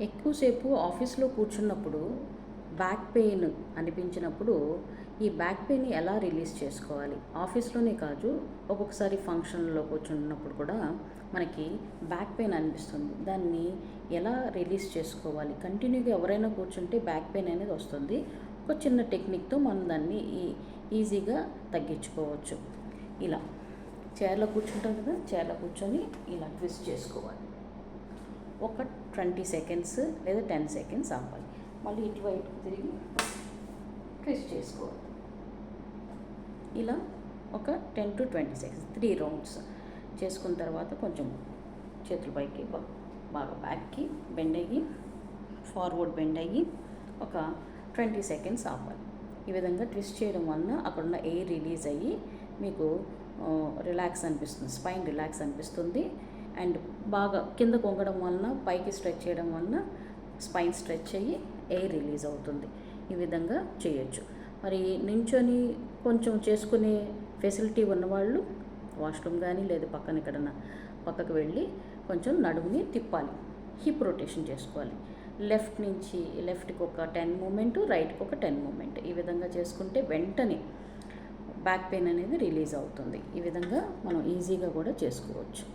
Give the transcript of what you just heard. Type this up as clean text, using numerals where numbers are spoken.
ఎక్కువసేపు ఆఫీస్లో కూర్చున్నప్పుడు బ్యాక్ పెయిన్ అనిపించినప్పుడు ఈ బ్యాక్ పెయిన్ ఎలా రిలీజ్ చేసుకోవాలి? ఆఫీస్లోనే కాదు, ఒక్కొక్కసారి ఫంక్షన్లో కూర్చున్నప్పుడు కూడా మనకి బ్యాక్ పెయిన్ అనిపిస్తుంది. దాన్ని ఎలా రిలీజ్ చేసుకోవాలి? కంటిన్యూగా ఎవరైనా కూర్చుంటే బ్యాక్ పెయిన్ అనేది వస్తుంది. ఒక చిన్న టెక్నిక్తో మనం దాన్ని ఈజీగా తగ్గించుకోవచ్చు. ఇలా చైర్లో కూర్చుంటాం కదా, చైర్లో కూర్చొని ఇలా ట్విస్ట్ చేసుకోవాలి. ఒక 20 సెకండ్స్ లేదా 10 సెకండ్స్ ఆపాలి. మళ్ళీ ఇటువైపు తిరిగి ట్విస్ట్ చేసుకోవాలి. ఇలా ఒక 10 to 20 సెకండ్స్ 3 రౌండ్స్ చేసుకున్న తర్వాత కొంచెం చేతుల పైకి బాగా బ్యాక్కి బెండ్ అయ్యి ఫార్వర్డ్ బెండ్ అయ్యి ఒక 20 సెకండ్స్ ఆపాలి. ఈ విధంగా ట్విస్ట్ చేయడం వలన అక్కడున్న ఎయిర్ రిలీజ్ అయ్యి మీకు రిలాక్స్ అనిపిస్తుంది, స్పైన్ రిలాక్స్ అనిపిస్తుంది. అండ్ బాగా కింద కొంగడం వలన పైకి స్ట్రెచ్ చేయడం వలన స్పైన్ స్ట్రెచ్ అయ్యి ఎయిర్ రిలీజ్ అవుతుంది. ఈ విధంగా చేయొచ్చు. మరి నించొని కొంచెం చేసుకునే ఫెసిలిటీ ఉన్నవాళ్ళు వాష్రూమ్ కానీ లేదా పక్కన ఎక్కడన్నా పక్కకు వెళ్ళి కొంచెం నడుముని తిప్పాలి, హిప్ రొటేషన్ చేసుకోవాలి. లెఫ్ట్కి ఒక 10 మూమెంట్, రైట్కి ఒక 10 మూమెంట్. ఈ విధంగా చేసుకుంటే వెంటనే బ్యాక్ పెయిన్ అనేది రిలీజ్ అవుతుంది. ఈ విధంగా మనం ఈజీగా కూడా చేసుకోవచ్చు.